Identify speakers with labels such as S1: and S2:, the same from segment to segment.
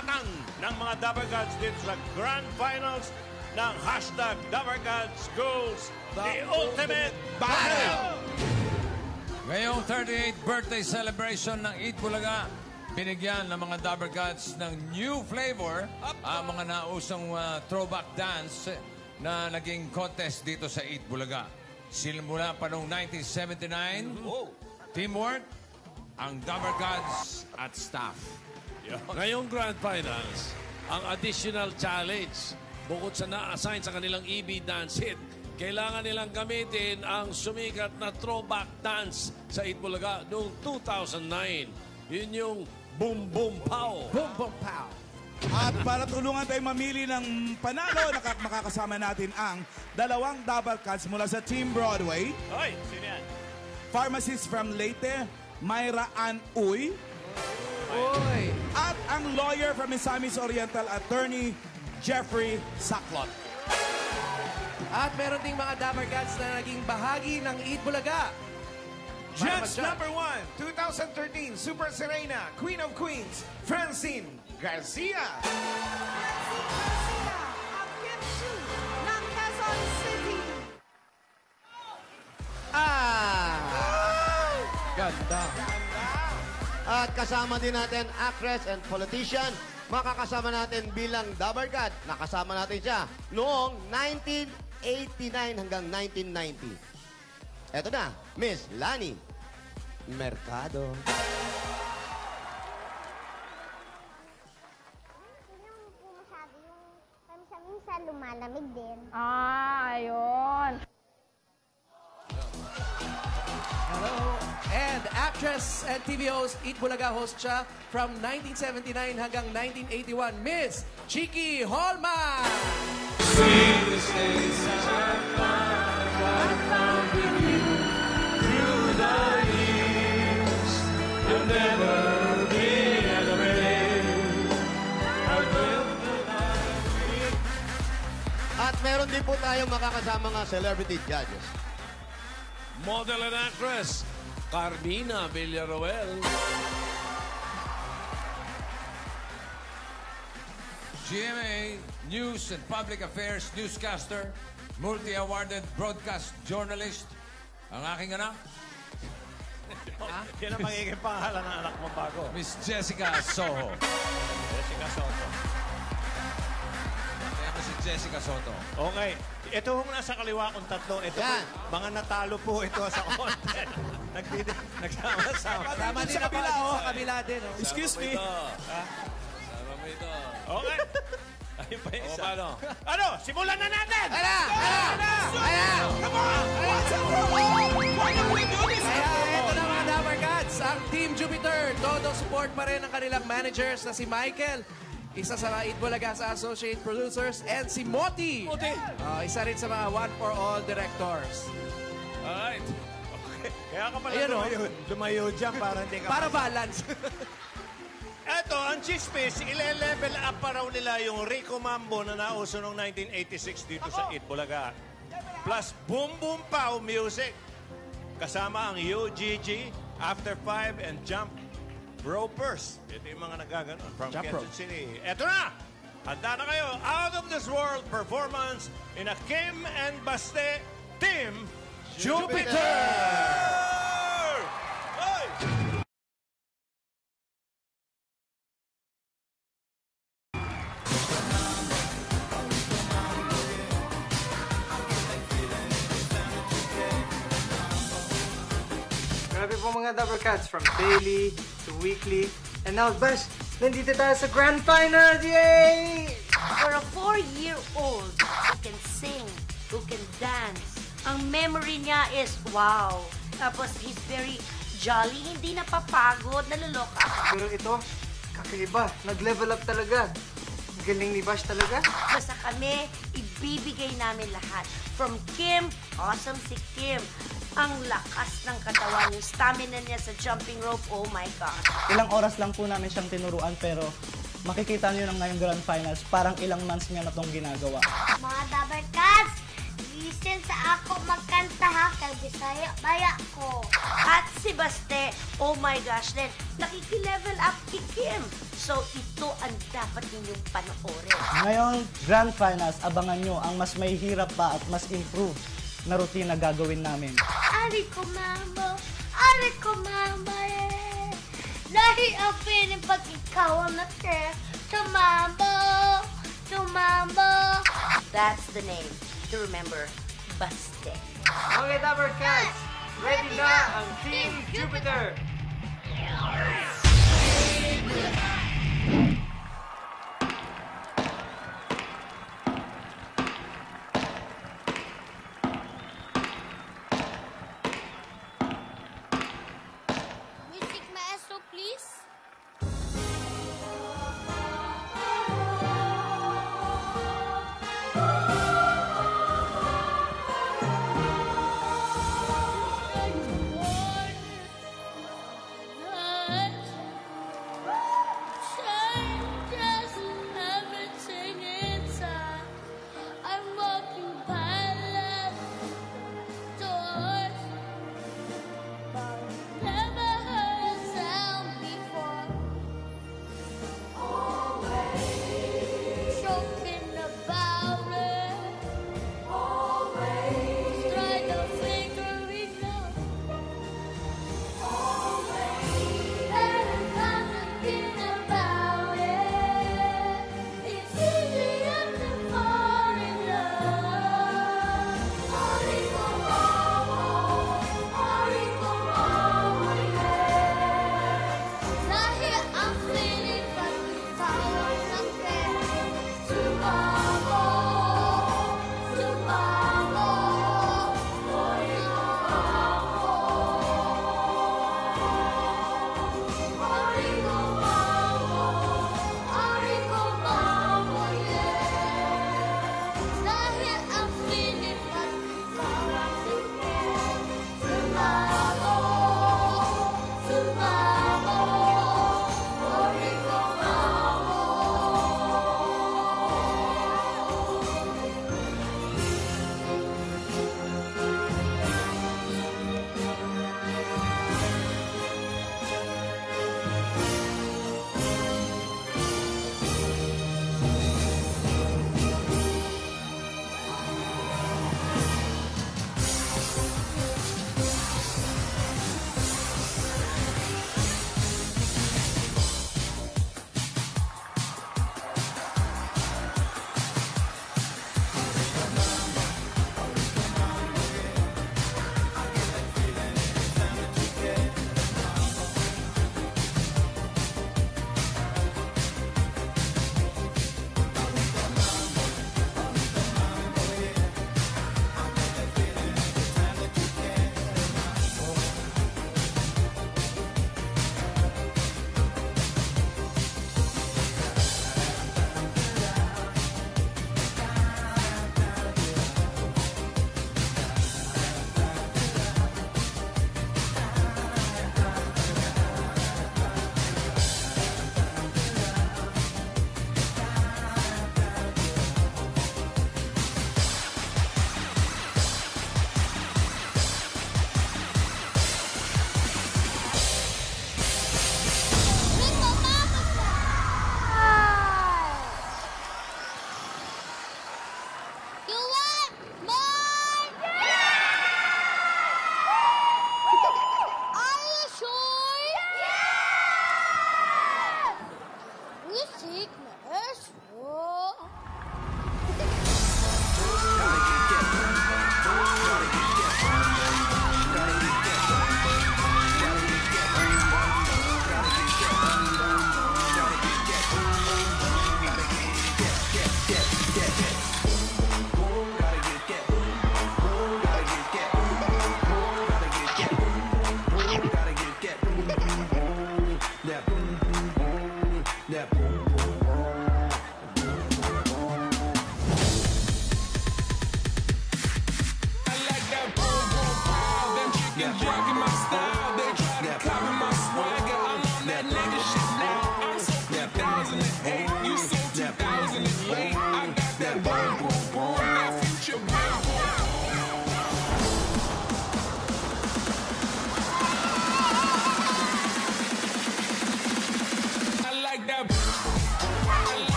S1: tapatan ng mga Dabber Gods dito sa Grand Finals ng hashtag Dabber Gods Goals The Ultimate Battle!
S2: Ngayong 38th birthday celebration ng Eat Bulaga, binigyan ng mga Dabber Gods ng new flavor ang mga nausong throwback dance na naging contest dito sa Eat Bulaga. Simula pa noong 1979, teamwork, ang Dabber Gods at staff.
S3: Ngayong Grand Finals, ang additional challenge, bukod sa na-assign sa kanilang EB dance hit, kailangan nilang gamitin ang sumikat na throwback dance sa Eat Bulaga noong 2009. Yun yung Boom Boom Pow.
S4: Boom Boom Pow.
S5: At para tulungan tayong mamili ng panalo, makakasama natin ang dalawang Dabber Gods mula sa Team Broadway.
S1: Hoy, sino yan?
S5: Pharmacist from Leyte, Myra Ann Uy.
S4: Uy.
S5: At ang lawyer from Misamis Oriental, Attorney Jeffrey Saclot.
S4: At meron ding mga Dabber Gods na naging bahagi ng Eat Bulaga.
S6: Judge number 1, 2013, Super Serena, Queen of Queens, Francine Garcia.
S7: Ang Kimchi ng Quezon City.
S4: Ganda.
S8: At kasama din natin actress and politician. Makakasama natin bilang Dabber God. Nakasama natin siya noong 1989 hanggang 1990. Eto na, Miss Lani Mercado.
S7: Hindi naman po masyado yung minsan lumalamig din.
S9: Ayun.
S4: Hello. And actress and TV host, Eat Bulaga host siya from 1979 hanggang 1981, Miss Chiki Holman.
S8: At meron din po tayong makakasama nga celebrity judges.
S3: Model and actress, Carmina Villaruel.
S2: GMA News and Public Affairs newscaster, multi-awarded broadcast journalist, ang aking anak,
S1: Yan ang magiging pangalan ng anak mo bago.
S2: Miss Jessica Soho.
S1: Jessica Soto.
S2: Kaya ko si Jessica Soto.
S1: Okay. Ito hong nasa kaliwa kong tatlo. Ito
S8: Yan.
S1: po, mga natalo po ito sa contest. Nagsama-sama.
S4: Tama din
S5: Sa kabila,
S4: naman,
S5: oh.
S4: sa kabila din. Oh.
S5: Excuse me.
S3: Sama mo ito.
S1: Okay. Ayun pa yung isa.
S3: paano?
S1: Ano? Simulan na natin!
S4: Kaya ito na mga Dabber Gods, ang Team Jupiter. Todo support pa rin ang kanilang managers na si Michael, isa sa mga Eat Bulaga sa associate producers, and si Moti. Isa rin sa mga One for All directors.
S1: Alright. Okay. Kaya ka pala
S4: Ayan, oh.
S1: lumayo dyan para hindi ka...
S4: Para balance.
S1: Eto, ang chismis, ile-level up pa raw nila yung Rico Mambo na nauso noong 1986 dito sa Eat Bulaga. Plus, Boom Boom Pow music. Kasama ang UGG, After 5, and Jump Ropers. Ito yung mga nagaganon from Quezon City. Eto na! Handa na kayo. Out of this world performance in a Kim and Baste Team Jupiter! Hey!
S10: Grabe po mga Dabber Cats from daily to weekly. And now, Bash, nandito tayo sa Grand Finals! Yay!
S7: For a 4-year-old who can sing, who can dance, ang memory niya is wow. Tapos he's very jolly, hindi napapagod, naloloka.
S10: Pero ito, kakaiba. Nag-level up talaga. Ang galing ni Bash talaga.
S7: Basta kami, ibibigay namin lahat. From Kim, awesome si Kim. Ang lakas ng katawan, yung stamina niya sa jumping rope, oh my God.
S11: Ilang oras lang po namin siyang tinuruan pero makikita niyo na ngayong Grand Finals, parang ilang months niya na itong ginagawa.
S7: Mga Dabber Cats,
S12: listen sa ako magkanta ha, kay Bisaya Baya ko.
S7: At si Baste, oh my gosh, Len, nakiki-level up kay Kim. So ito ang dapat ninyong panoorin.
S11: Ngayong Grand Finals, abangan nyo ang mas may hirap pa at mas improve na routine na gagawin namin.
S12: Ari ko mambo, eh. Lahi ang feeling pag ikaw ang nate. Tumambo.
S7: That's the name to remember, Baste.
S10: Okay, Dabber Cats, ready na ang Team Jupiter.
S12: Music maestro, please.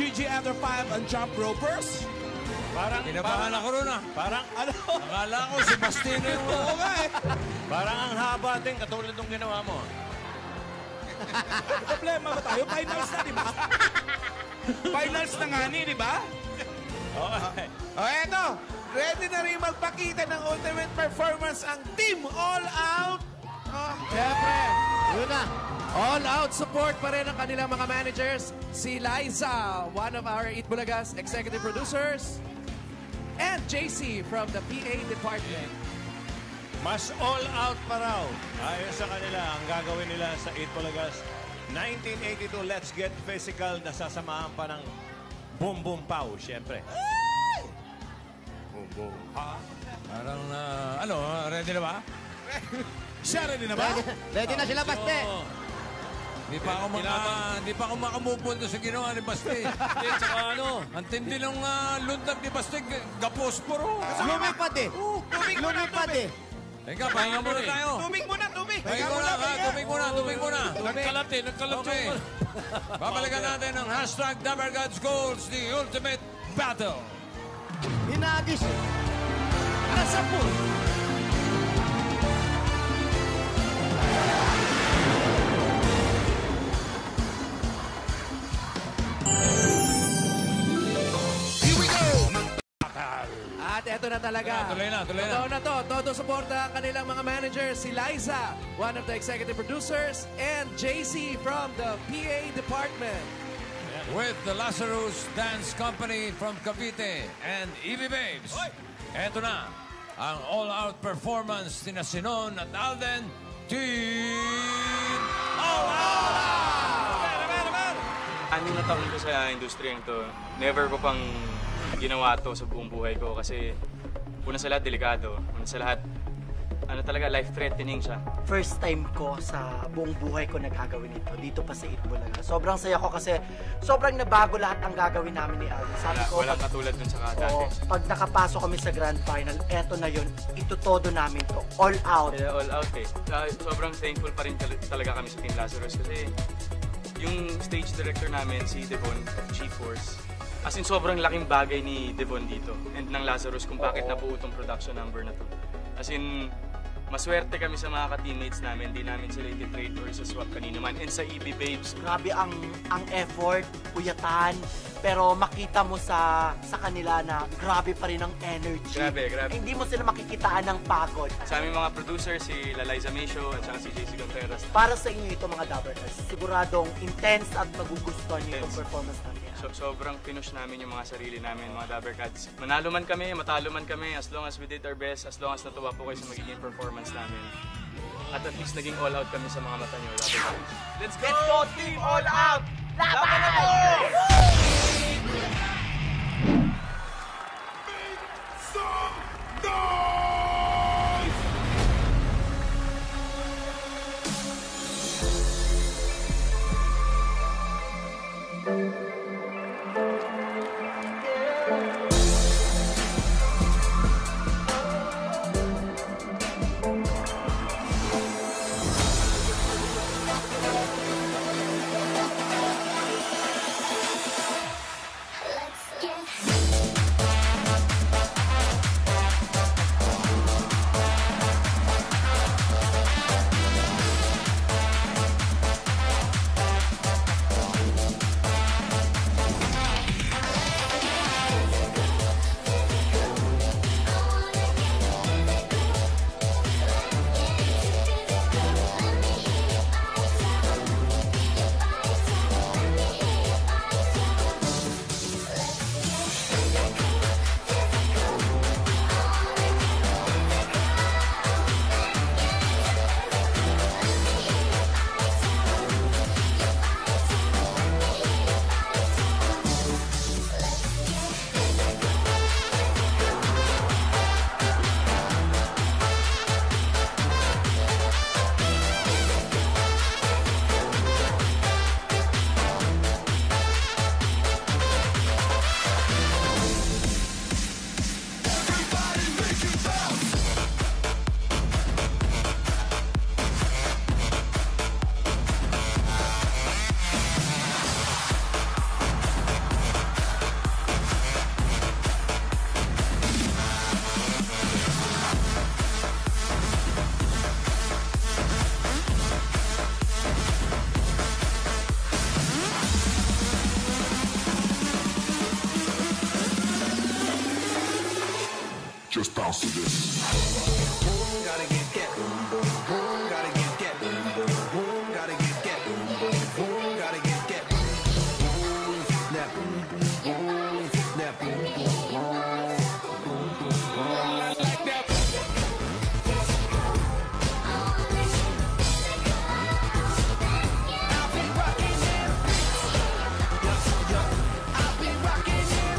S5: Gigi Under 5 ang jump ropers.
S1: Parang,
S2: Kinabahan ako ron ah.
S1: Parang,
S5: Ano?
S2: Akala ko si Bastino yung...
S5: Oo nga eh.
S1: parang ang haba din, katulad ng ginawa mo.
S5: Problema ba tayo? Finals na, di ba? Finals na nga ni, di ba?
S1: Okay.
S6: O eto, ready na rin magpakita ng ultimate performance ang Team All Out.
S4: Siyempre,
S8: Yun na.
S4: all-out support pa rin ang kanilang mga managers. Si Liza, one of our Eat Bulaga's executive producers. And JC from the PA department.
S1: Mas all out pa raw. Ayon sa kanila, ang gagawin nila sa Eat Bulagas 1982 Let's Get Physical, nasasamahan pa ng Boom Boom Pow, syempre.
S8: Boom, boom.
S2: Parang, ready na ba?
S5: Siya ready na ba?
S8: Ready na sila, Baste.
S2: Di pa ako makamove on sa ginawa ni Baste.
S3: Tsaka
S2: Ang tindi ng lundag ni Baste, gaposporo.
S8: Lumipad eh. Lumipad eh.
S2: Teka, pahinga muna tayo.
S6: Tubig muna, tubig.
S2: Tubig muna.
S3: nagkalat
S2: Okay.
S3: yung...
S2: Babalikan natin ang hashtag Dabber Gods Goals, the ultimate battle.
S8: Hinagis eh.
S4: Nasa pool. At eto na talaga.
S2: Tuloy na.
S4: Totoo na to. Todo suporta ang kanilang mga managers. Si Liza, one of the executive producers, and JC from the PA department.
S2: With the Lazarus Dance Company from Cavite and Evie Babes. Eto na ang all-out performance ni Sinon at Alden. Team All-Out!
S13: Anim na taon ko sa industriyang to. Never ko pang ginawa to sa buong buhay ko kasi una sa lahat delikado. Una sa lahat, talaga life-threatening siya.
S14: First time ko sa buong buhay ko nagagawin ito dito pa sa Eat Bulaga. Sobrang saya ko kasi sobrang nabago lahat ang gagawin namin ni Alden. Sabi ko,
S13: Walang katulad dun sa dati.
S14: pag nakapasok kami sa grand final, eto na yun, itutodo namin to. All out.
S13: Kaya all out eh. Sobrang thankful pa rin talaga kami sa Team Lazarus kasi yung stage director namin, si Devon, Chief Force, as in sobrang laking bagay ni Devon dito and ng Lazarus kung bakit nabuo itong production number na to. As in, maswerte kami sa mga ka-teammates namin, di namin sila iti-trade or sa swap kanino man. And sa EB Babes,
S14: Grabe ang effort, puyatan, pero makita mo sa kanila na grabe pa rin ang energy.
S13: Grabe.
S14: Hindi mo sila makikitaan ng pagod.
S13: Sa aming mga producer, si Laliza Misho at saka si JC Contreras.
S14: Para sa inyo ito mga Dabbers, siguradong intense at magugustuhan niyo yung performance namin.
S13: Sobrang pinush namin yung mga sarili namin, mga Dabber Cats. Manalo man kami, matalo man kami, as long as we did our best, as long as natuwa po kayo sa magiging performance namin. At least naging all out kami sa mga mata nyo, Dabber Cats.
S14: Let's go, Team All Out! Laban na to!
S15: Just bounce to this.
S6: Gotta get boom, boom, boom. Gotta get boom, boom, boom. Gotta get boom, boom, boom. Gotta get boom. That boom, boom, boom. That boom, boom, boom. Boom, boom, boom. Like that. I'll be rocking them. I'll be rocking them.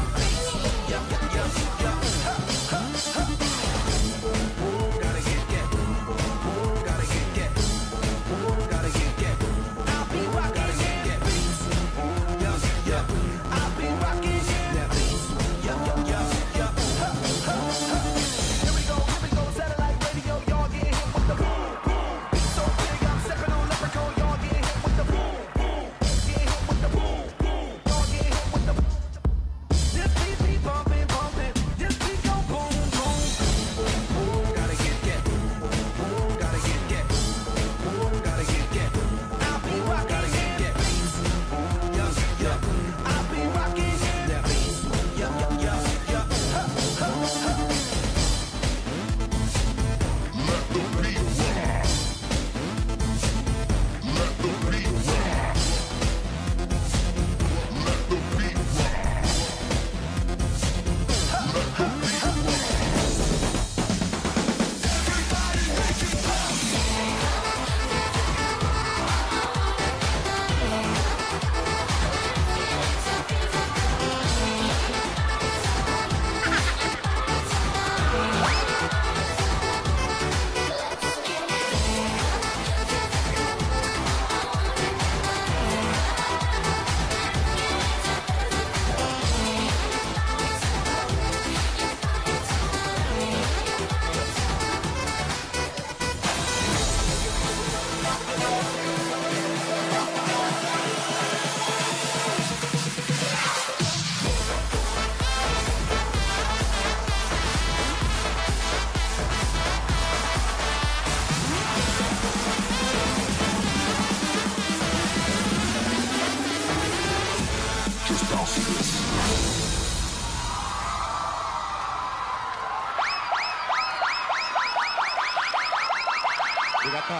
S8: Bigat to,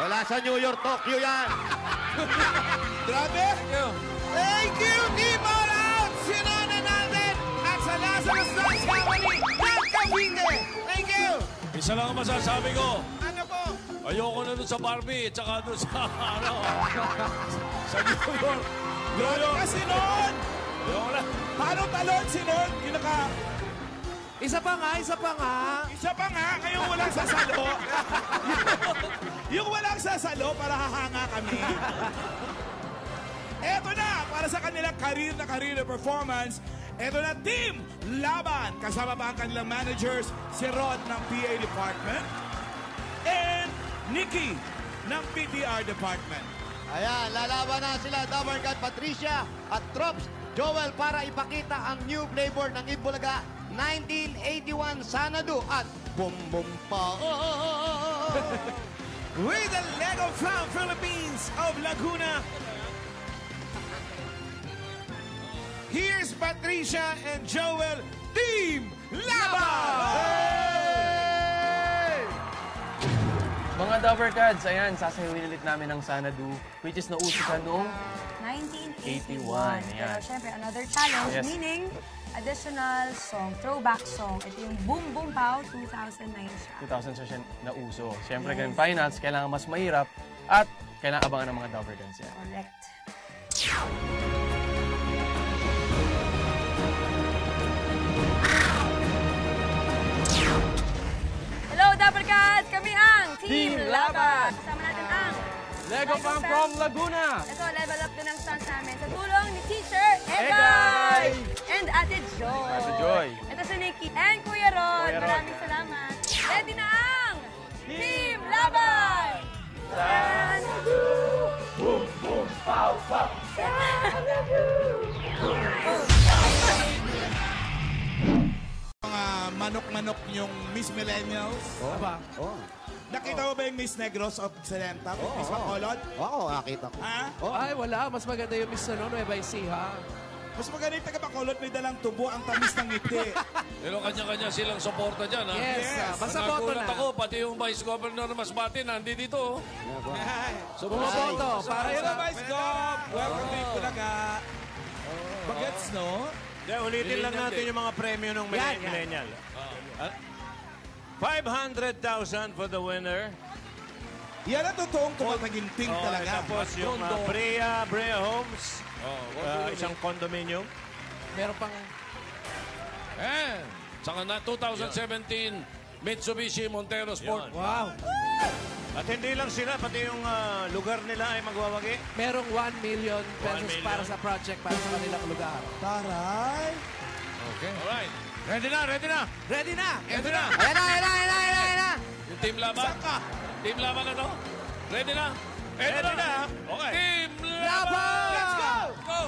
S8: wala sa New York, Tokyo yan.
S5: Grabe! Thank you, Team All Out! Sinana natin at sa Lazarus Dance Family ng Cavite. Thank you!
S3: Isa lang ang masasabi ko.
S5: Ano po?
S3: Ayoko na doon sa Barbie, tsaka doon sa, sa New York.
S5: Grabe ka, Sinon!
S3: Ayoko na.
S5: Paano talon, Sinon?
S4: Isa pa nga.
S5: Isa pa nga, ngayong walang sasalo. Yung walang sasalo para hahanga kami. Eto na, para sa kanilang career na performance, eto na, Team Laban. Kasama pa ang kanilang managers, si Rod ng PA Department and Nikki ng PTR Department.
S8: Ayan, lalaban na sila, Dabarkad Patricia at Trops Joel para ipakita ang new flavor ng Itbulaga 1981 Sanadu at Bum Bum Pa.
S6: With the Lego from Philippines of Laguna. Here's Patricia and Joel, Team Laban!
S16: Mga Dabarkads, ayan, sasayawin ulit namin ang Sanadu, which is nauso siya noong
S9: 1981.
S16: Ayan.
S9: Pero syempre, another challenge,
S16: Yes.
S9: meaning additional song, throwback song. Ito yung Boom Boom Pow, 2009 siya.
S16: 2000 siya nauso. Siyempre, Grand Finals, kailangan mas mahirap at kailangan abangan ng mga Dabarkads yan.
S9: Correct. Hello, Dabarkads! Kami ang Team Laban! Kasama natin ang
S16: Lego Fam from Laguna!
S9: Ito, level up din ang stunts namin sa tulong ni Teacher Egay! And Ate Joy!
S16: Ate Joy!
S9: Ito si Nikki and Kuya Rod.
S16: Kuya Rod.
S9: Maraming salamat. Ready na ang Team Laban! Sanadu!
S15: Boom, boom, pow, pow.
S9: Sanadu!
S5: Mga manok-manok yung Miss Millennials. Aba? Nakita mo ba yung Miss Negros of Salenta? Miss Bacolod?
S8: Oo, nakita ko.
S5: Ha?
S4: Ay, wala. Mas maganda yung Miss Nueva Ecija.
S5: Mas magaling taga-Bacolod, may dalang tubo ang tamis ng ngiti.
S3: Pero kanya-kanya silang suporta dyan, ha?
S4: Yes. Basta boto na.
S3: Nagulat ako, pati yung Vice Governor ng Masbate, nandito.
S4: Bumoboto para
S5: Hello,
S4: sa...
S5: Vice Gov! Welcome to Itbulaga. Bagets, no?
S1: Ulitin lang natin yung mga premyo ng millennial. 500,000 for the winner.
S5: Yan ang totoong tumataginting talaga.
S1: Tapos yung Brea Homes. Isang condominium.
S4: Meron pang...
S3: Saka na 2017 Mitsubishi Montero Sport.
S4: Wow.
S1: At hindi lang sila, pati yung lugar nila ay magwawagi.
S4: Merong 1 million pesos para sa project, para sa kanilang lugar.
S5: Taray!
S2: Okay.
S3: Alright.
S2: Ready na, ready na.
S4: Ready na!
S3: Ready na.
S8: Ayan na!
S3: Yung team laban. Team laban na to. Ready na. Ready na.
S1: Okay.
S3: Team laban.
S4: Let's go!
S3: Go!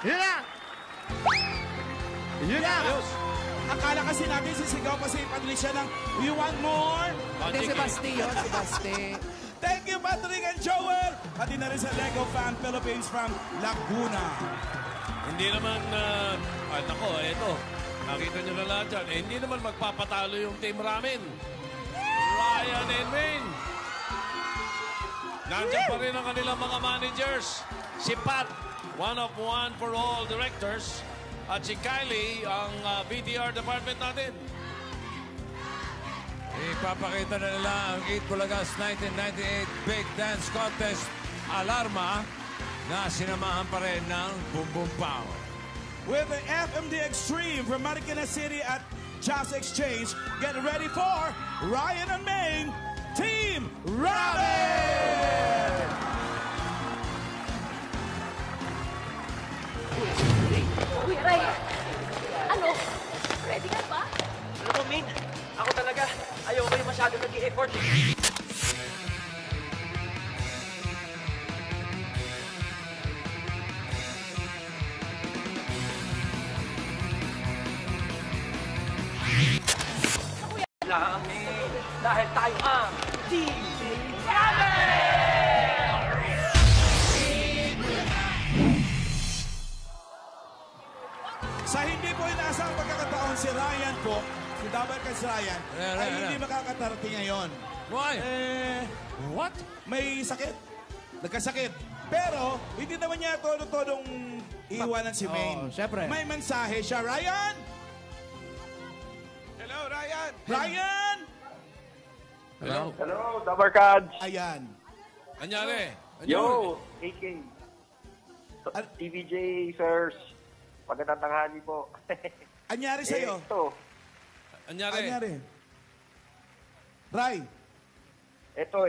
S8: Yun na! Yun na!
S5: Akala kasi natin sisigaw kasi Patricia ng "You want more?"
S4: Hindi, si Basti yun, si Basti.
S5: Thank you, Patrick and Joel! Pati na rin sa Lego Fan Philippines from Laguna.
S3: Hindi naman, nako, eto. Nakita nyo na lahat dyan. Hindi naman magpapatalo yung Team Ramen. Ryan and Maine. Nandiyan pa rin ang kanilang mga managers. Si Pat, one of one for all directors. At si Kylie, ang VTR department natin.
S2: Ipapakita na nila ang 8 Bulagas 1998 Big Dance Contest Alarma na sinamahan pa rin ng Boom Boom Pow.
S5: With the FMD Extreme from Marikina City at Jazz Exchange, get ready for Ryan and Maine, Team Ramen!
S7: Uy, Ryan! Ano? Ready ka ba?
S14: Alam mo, Min, ako talaga. Ayoko yung masyado nag-i-effort. Lang, Min. Dahil tayo ang Team
S5: Sa hindi po inaasang pagkakataon, si Ryan po, si Dabarkads Ryan, ay hindi makakatarating ngayon.
S2: Why?
S5: What? May sakit. Nagkasakit. Pero, hindi naman niya todo-todong iiwanan si Maine.
S4: Siyempre.
S5: May mensahe siya. Ryan! Hello, Ryan! Ryan!
S3: Hello?
S17: Hello, Dabarkads!
S5: Ayan.
S3: Anyari?
S17: Yo, AK. TVJ, sirs. Magandang tanghali po.
S5: Anyari sa'yo?
S17: Ito.
S3: Anyari?
S5: Ray?
S17: Ito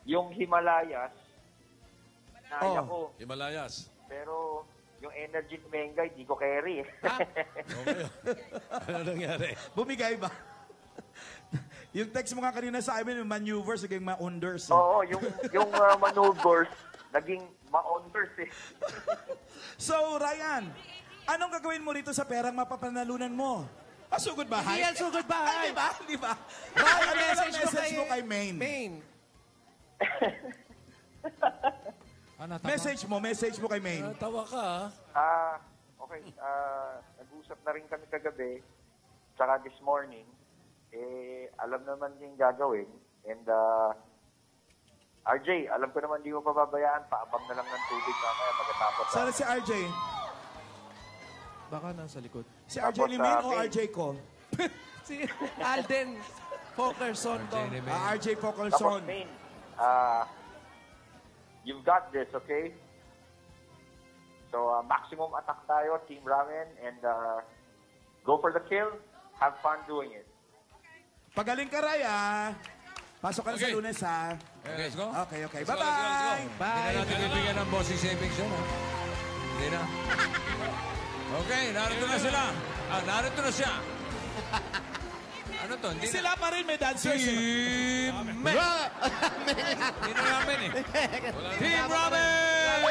S17: yung Himalayas, naya ko.
S3: Himalayas.
S17: Pero yung energy ni Menga, hindi ko carry.
S3: Ano nangyari?
S5: Bumigay ba? Yung text mo nga kanina sa amin, yung maneuvers, naging ma-unders.
S17: Oo, yung maneuvers, naging ma-unders eh.
S5: So, Ryan, anong gagawin mo rito sa perang mapapanalunan mo? Sugod bahay?
S4: Hindi yan sugod bahay.
S5: Di ba? Ryan, message mo kay Maine.
S4: Maine.
S5: Message mo kay Maine.
S3: Tawa ka,
S17: Okay. Nag-usap na rin kami kagabi, tsaka this morning. Alam naman yung gagawin. And, RJ, alam ko naman di mo pababayaan. Paabang na lang ng tubig mamaya pagkatapos.
S5: Sana si RJ?
S4: Baka nasa likod.
S5: Si RJ Limin o RJ ko?
S4: Si Alden Fokerson to.
S5: RJ
S17: Tapos,
S5: Fokerson.
S17: Maine, you've got this, okay? So, maximum attack tayo, Team Ramen, and go for the kill. Have fun doing it.
S5: Pagaling ka, Raya. Pasok ka na sa Lunes, ha?
S2: Okay, let's go.
S5: Okay.
S2: Let's go,
S5: Bye-bye.
S2: Hindi na natin bibigyan ng bossing savings yun, ha? Hindi na. Okay, narito na sila. Narito na siya. Ano to? Hindi
S5: Sila pa rin may dancers.
S2: Team Hindi na namin eh. Team Ramen!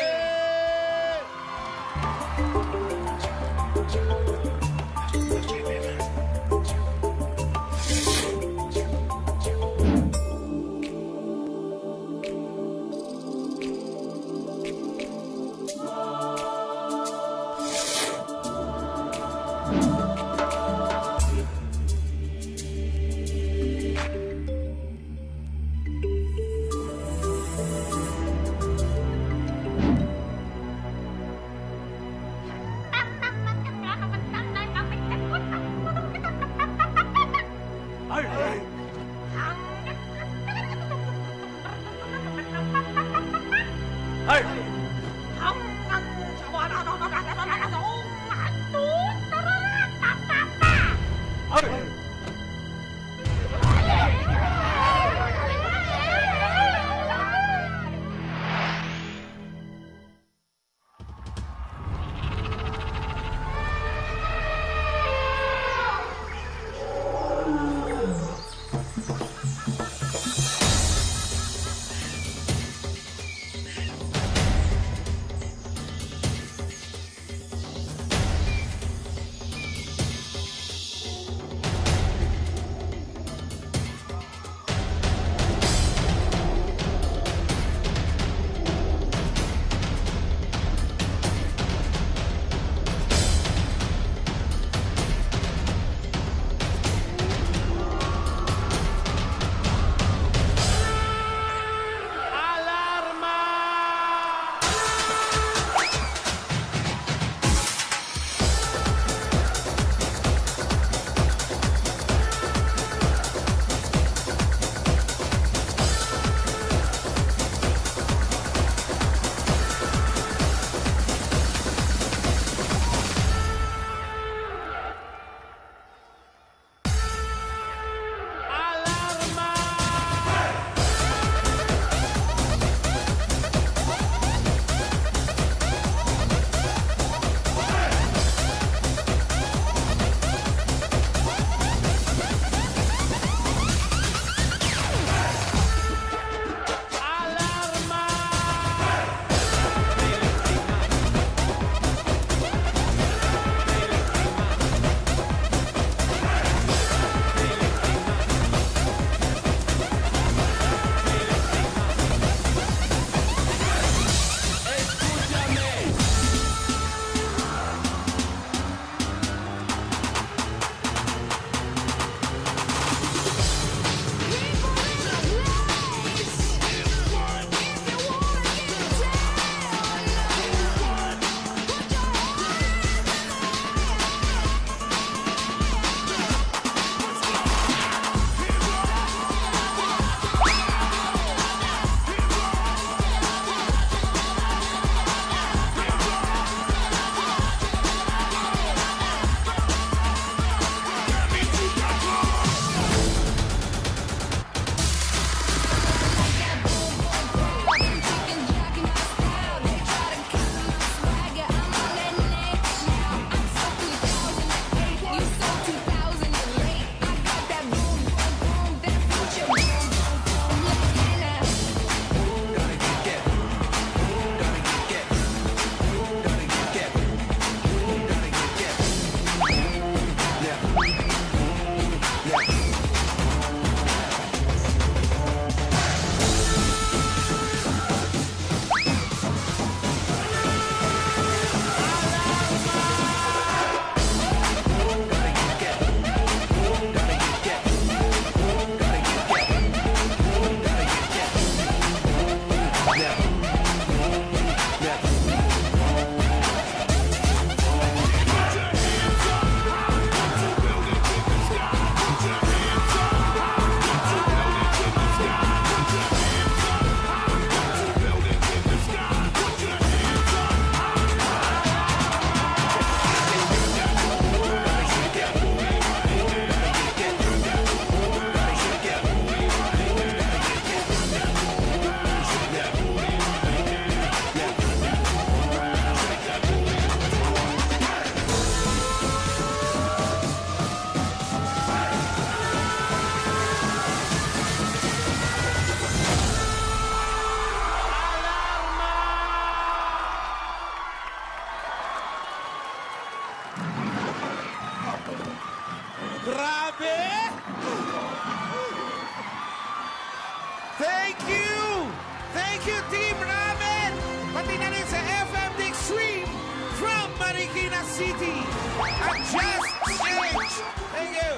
S5: City at Just Stage. Thank you.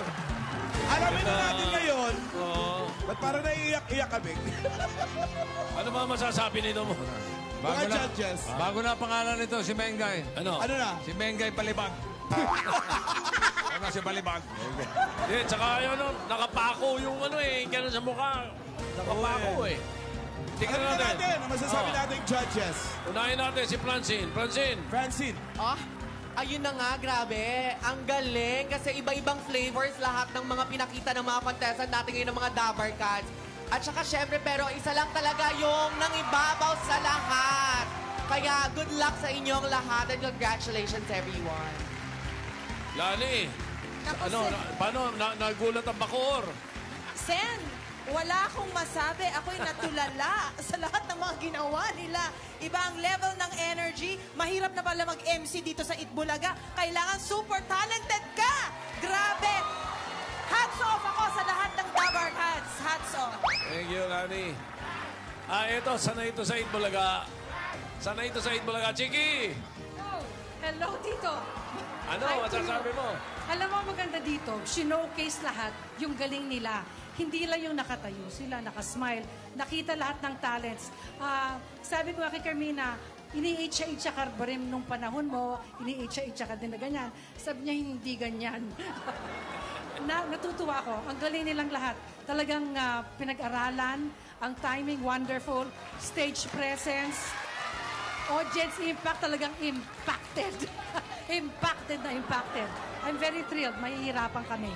S5: Alamin na natin ngayon. Ba't parang naiiyak-iyak kami?
S3: Ano ba masasabi nito mo?
S5: Mga judges.
S2: Bago na pangalan nito, si Mengay.
S3: Ano?
S5: Ano na?
S2: Si Mengay Palibag. Ano si Palibag?
S3: Tsaka nakapako yung gano'n sa mukha. Nakapako Tingnan
S5: Alamin
S3: natin.
S5: natin ang masasabi natin judges.
S3: Unahin natin si Francine.
S5: Francine.
S4: Ayun na nga, grabe. Ang galing kasi iba-ibang flavors lahat ng mga pinakita ng mga contestant natin ngayon ng mga Dabber Cats. At saka syempre, pero isa lang talaga yung nangibabaw sa lahat. Kaya good luck sa inyong lahat and congratulations everyone.
S3: Lani, paano? Nagulat ang bakor.
S18: Sen, wala akong masabi. Ako'y natulala sa lahat ng mga ginawa nila. Iba ang level ng energy. Mahirap na pala mag-MC dito sa Itbulaga. Kailangan super talented ka! Grabe! Hats off ako sa lahat ng Dabber Cats. Hats off.
S3: Thank you, Lani. Sanay ito sa Itbulaga. Sanay ito sa Itbulaga. Chiki!
S19: Hello, Tito.
S3: Ano? Masasabi mo?
S19: Alam mo, maganda dito, showcase lahat yung galing nila. Hindi lang yung nakatayo sila, nakasmile. Nakita lahat ng talents. Sabi ko kay Carmina, ini-itcha-itcha ka ba rin nung panahon mo? Ini-itcha-itcha ka din na ganyan. Sabi niya, hindi ganyan. Natutuwa ako. Ang galing nilang lahat. Talagang pinag-aralan. Ang timing, wonderful. Stage presence. Audience impact, talagang impacted. Impacted na impacted. I'm very thrilled. Mahihirapan kami.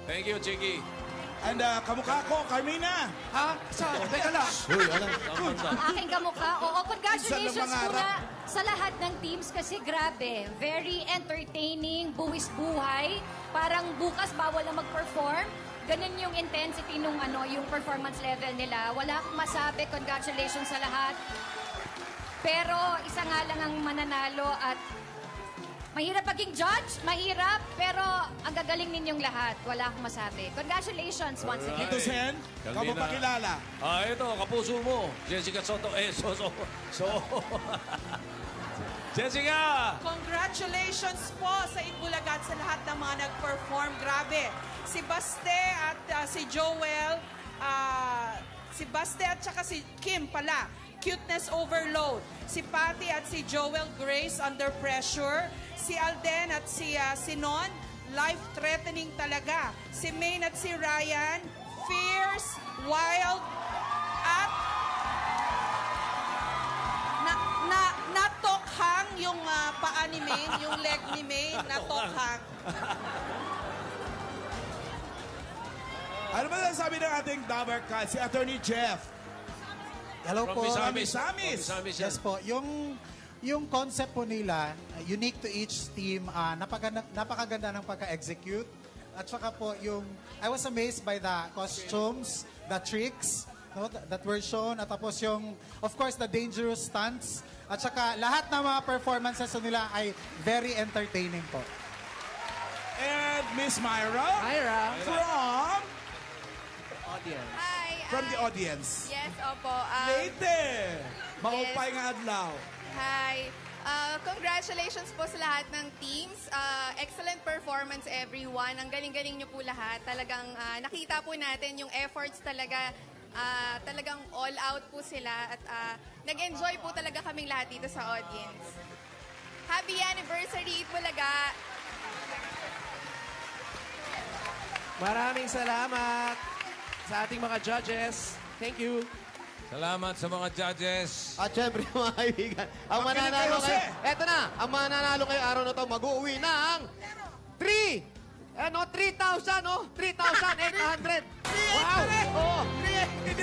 S3: Thank you, Chiki.
S5: And kamukha ko, Carmina.
S4: Teka lang.
S20: Ang aking kamukha. Oo, congratulations muna sa lahat ng teams kasi grabe. Very entertaining, buwis-buhay. Parang bukas bawal na mag-perform. Ganun yung intensity nung yung performance level nila. Wala akong masabi. Congratulations sa lahat. Pero isa nga lang ang mananalo at mahirap maging judge, mahirap, pero ang gagaling ninyong lahat. Wala akong masabi. Congratulations once again.
S5: Ito, Sen, kapapakilala.
S3: Ito, kapuso mo. Jessica Soto. Jessica!
S18: Congratulations po sa Itbulaga at sa lahat ng mga nag-perform. Grabe. Si Baste at si Joel, si Baste at saka si Kim pala. Cuteness overload. Si Patty at si Joel Grace under pressure. Si Alden at si Sinon, life-threatening talaga. Si Maine at si Ryan, fierce, wild, at natokhang yung paa ni Maine, yung leg ni Maine, natokhang.
S5: Ano ba sabi ng ating Dabber Cat, si Attorney Jeff?
S21: Hello po.
S5: Misamis.
S21: Yes po. Yung concept po nila, unique to each team, napakaganda ng pagka-execute. At saka po I was amazed by the costumes, the tricks that were shown. At tapos of course, the dangerous stunts. At saka lahat ng mga performances nila ay very entertaining po.
S5: And Miss Myra. From
S21: audience.
S5: Hi. From the audience.
S22: Yes, opo.
S5: Late. Maupay nga adlaw.
S22: Hi. Congratulations po sa lahat ng teams. Excellent performance, everyone. Ang galing-galing niyo po lahat. Talagang nakita po natin yung efforts talaga. Talagang all out po sila. At nag-enjoy po talaga kaming lahat dito sa audience. Happy anniversary, Itbulaga!
S4: Maraming salamat sa ating mga judges. Thank you.
S2: Salamat sa mga judges.
S8: At syempre mga kaibigan, ang mananalo kayo, eto na, ang mananalo kayo araw na to, mag-uwi ng 3,800. Wow! Oh,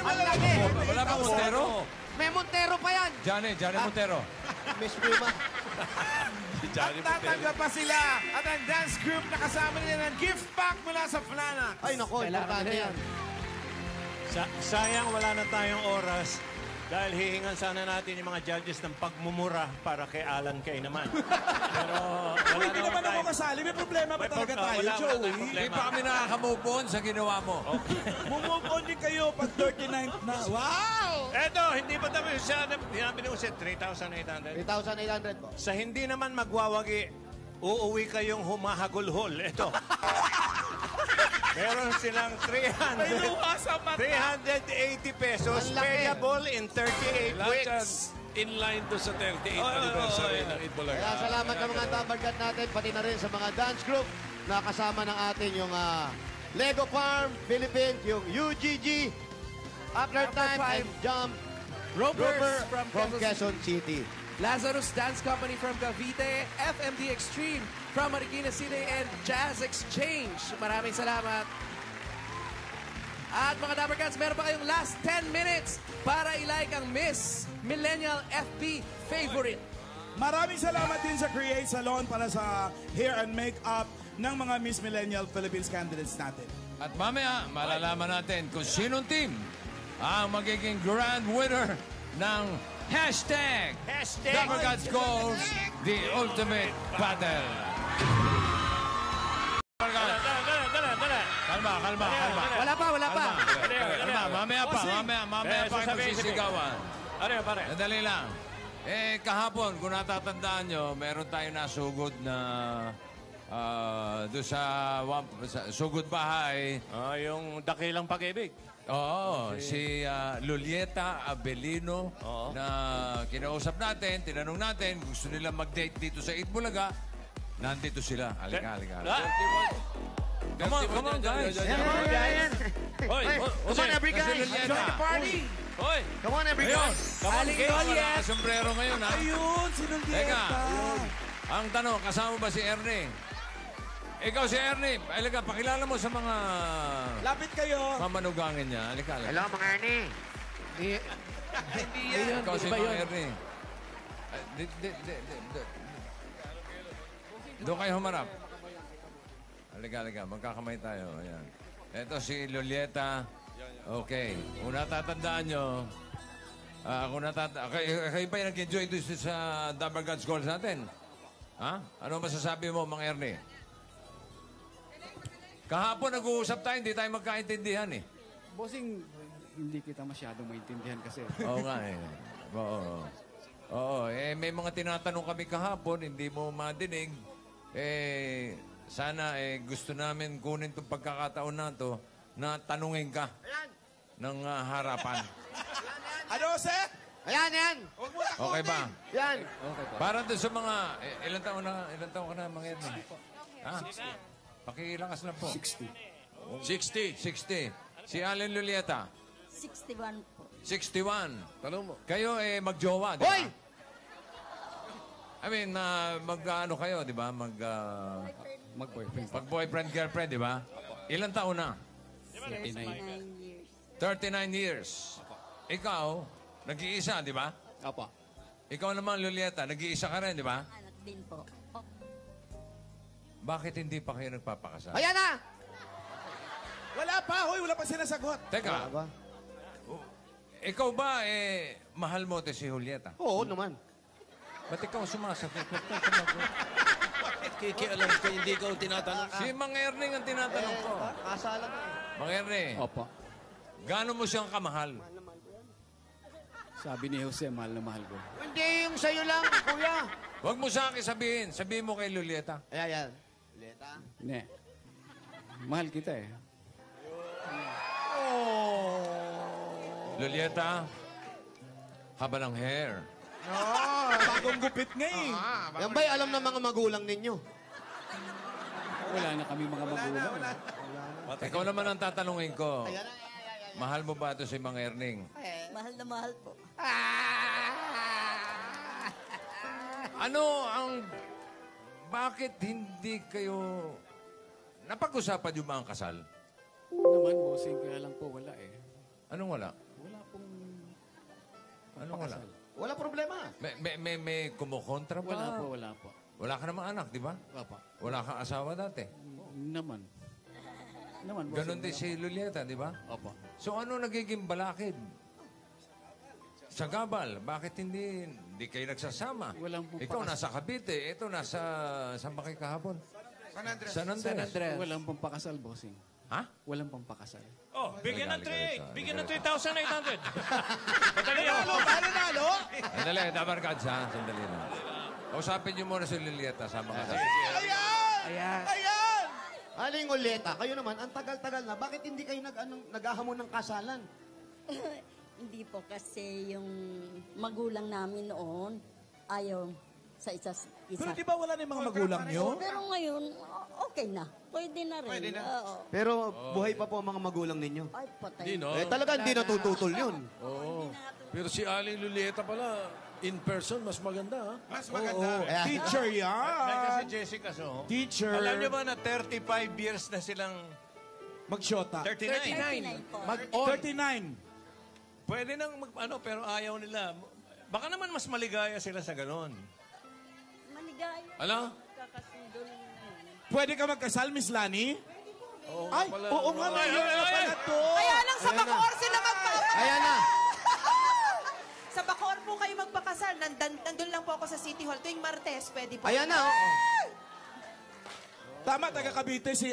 S8: ang laki.
S2: Wala pa Montero?
S8: May Montero pa yan.
S2: Johnny Montero.
S8: Miss Prima.
S5: At tatanggap pa sila at ang dance group na kasama nila ng gift pack mula sa Flanax.
S8: Ay, nako, importante yan.
S1: Sayang wala na tayong oras. Dahil hihingan sana natin yung mga judges ng pagmumura para kay Alan Kay naman. Pero wala
S5: Hindi naman ako kasali. May problema ba talaga tayo, Joey?
S2: Hindi pa kami nakaka-move on sa ginawa mo.
S5: Move on din kayo pag 39 na. Wow!
S1: Eto, hindi pa tayo siya, hindi ko siya 3,800.
S8: 3,800 po.
S1: Sa hindi naman magwawagi, uuwi kayong humahagulhol. Eto. Meron silang 380 pesos payable in 38 weeks.
S3: In line to sa 38th anniversary ng Itbulaga.
S8: Kaya salamat sa mga dabarkat natin, pati na rin sa mga dance group na kasama ng atin yung Lego Farm, Philippines, yung UGG, After Time, and Jump
S4: Ropers
S8: from Quezon City.
S4: Lazarus Dance Company from Cavite, FMD Extreme from Marikina City, and Jazz Exchange. Maraming salamat. At mga Dabarkats, meron pa kayong last 10 minutes para i-like ang Miss Millennial FB Favorite.
S5: Maraming salamat din sa Create Salon para sa hair and makeup ng mga Miss Millennial Philippines candidates natin.
S2: At mamaya, malalaman natin kung sinong team ang magiging grand winner ng Hashtag Dabarkats Goals, the ultimate battle. Kalma.
S4: Wala pa.
S2: Kalma, mamaya pa ito sisigawan.
S1: Ano yun, pare?
S2: Nadali lang. Kahapon, kung natatandaan nyo, meron tayo nasugod na doon sa sugod bahay.
S1: Yung dakilang pag-ibig.
S2: Oo, si Lulieta Abelino na kinausap natin, tinanong natin, gusto nila mag-date dito sa Itbulaga. Nandito sila. Halika. Come on, guys.
S8: Come on, every guys. Join the party.
S2: Hoy!
S8: Come on, every guys.
S2: Aling Goliath. Sombrero ngayon, ha?
S5: Ayun, si Lulieta.
S2: Teka, ang tanong, kasama ba si Ernie? Ikaw si Ernie, halika, pakilala mo sa mga...
S5: Lapit kayo.
S2: Mamanugangin niya. Halika.
S8: Hello, mga Ernie.
S4: Hindi yan.
S2: Ikaw si mga Ernie. Doon kayo humarap. Halika. Magkakamay tayo. Ayan. Ito si Lulieta. Okay. Kung natatandaan nyo, kayo ba yung nag-enjoy doon sa Dabarkats Goals natin? Ha? Ano masasabi mo, mga Ernie? Kahapon nag-uusap tayo, hindi tayo magkaintindihan eh.
S10: Bossing, hindi kita masyadong maintindihan kasi.
S2: Oo nga eh. Oo. May mga tinatanong kami kahapon, hindi mo madinig. Sana gusto namin kunin itong pagkakataon na to na tanungin ka ng harapan.
S5: Ano, sir?
S8: Ayan.
S2: Okay ba?
S8: Yan.
S10: Okay po.
S2: Para doon sa mga... ilan taon ka na mga Ernie? Ha? Pakilakas lang po.
S10: 60.
S2: 60. Si Allen Lulieta?
S12: 61 po.
S2: 61. Tanong mo. Kayo magjowa, di ba?
S8: Hoy!
S2: I mean, mag-ano kayo, di ba?
S10: Mag-boyfriend.
S2: Mag-boyfriend, girlfriend, di ba? Ilang taon na?
S12: 39 years.
S2: 39 years. Ikaw, nag-iisa, di ba?
S10: Apa.
S2: Ikaw naman, Lulieta, nag-iisa ka rin, di ba?
S12: Anak din po. Oh.
S2: Bakit hindi pa kayo nagpapakasal?
S8: Ayan na!
S5: Wala pa, wala pa sinasagot.
S2: Teka, ikaw ba, mahal mo si Julieta?
S8: Oo naman.
S2: Ba't ikaw sumasagot?
S3: Kikialam ko, hindi ko tinatanong.
S2: Si Mang Erning ang tinatanong ko.
S8: Kasala na eh.
S2: Mang Erning,
S10: Opo.
S2: gaano mo siyang kamahal?
S10: Sabi ni Jose, mahal na mahal ko.
S8: Hindi yung sa'yo lang, kuya.
S2: Huwag mo sa akin sabihin. Sabihin mo kay Lulieta.
S8: Ayan. Leta.
S10: Ne. Mahal kita eh.
S2: Lulieta, haba ng hair.
S5: Bagong gupit nga eh.
S8: Yan ba'y alam ng mga magulang ninyo?
S10: Wala na kami mga magulang.
S2: Ikaw naman ang tatanungin ko. Mahal mo ba ito si Mang Erning?
S12: Mahal na mahal po.
S2: Ano ang... Bakit hindi kayo... Napag-usapan yung mga kasal?
S10: Naman, bossing, kaya lang po wala eh.
S2: Anong wala?
S10: Wala pong...
S2: Anong wala?
S8: Wala problema.
S2: May kumukontra ba?
S10: Wala po.
S2: Wala ka namang anak, di ba?
S10: Wala po.
S2: Wala kang asawa dati.
S10: Naman, bossing.
S2: Ganon din si Lulieta, di ba?
S10: Opo.
S2: So ano nagiging balakid? Sa Gabal, bakit hindi kayo nagsasama? Ikaw nasa Cavite, ito nasa... Saan ba kayo kahapon? San Andres.
S10: Walang pampakasal, bossing.
S2: Ha?
S10: Walang pampakasal.
S1: Oh, bigyan ng 3,800. Bigyan ng 3,800. Madali ako.
S5: Nalo?
S2: Sandali, Dabarkads ha. Sandali lang. Kausapin niyo muna si Lilieta. Sama ka.
S5: Ayan! Ayan!
S8: Aling Uleta, kayo naman, ang tagal-tagal na. Bakit hindi kayo naghahamon ng kasalan?
S11: Hindi po kasi yung magulang namin noon ayaw sa isa.
S5: Pero di ba wala na yung mga magulang nyo?
S11: Pero ngayon, okay na. Pwede na rin.
S5: Pwede na.
S11: Oo.
S8: Pero buhay pa po ang mga magulang ninyo.
S11: Ay, patay.
S3: Hindi, no?
S8: Talaga hindi natututol yun.
S3: Oo. Pero si Aling Lulieta pala, in person, mas maganda, ha?
S5: Mas maganda. Teacher yan.
S1: Kasi Jessica, so.
S5: Teacher.
S1: Alam niyo ba na 35 years na silang...
S5: Magshota.
S1: 39.
S5: 39.
S1: Pwede nang pero ayaw nila. Baka naman mas maligaya sila sa ganon.
S11: Maligaya.
S2: Ano?
S11: Kakasundo lang naman.
S5: Pwede ka magkasal, Miss Lani? Ay,
S3: pala.
S5: oo nga, mayroon na pala to.
S18: Kaya lang sa Bacoor sila magpapakasal.
S8: Ayan na.
S18: Sa Bacoor po kayo magpakasal. Nandun lang po ako sa City Hall. Tuwing Martes, pwede po.
S8: Ayan na, oo.
S5: Tama, taga Cavite si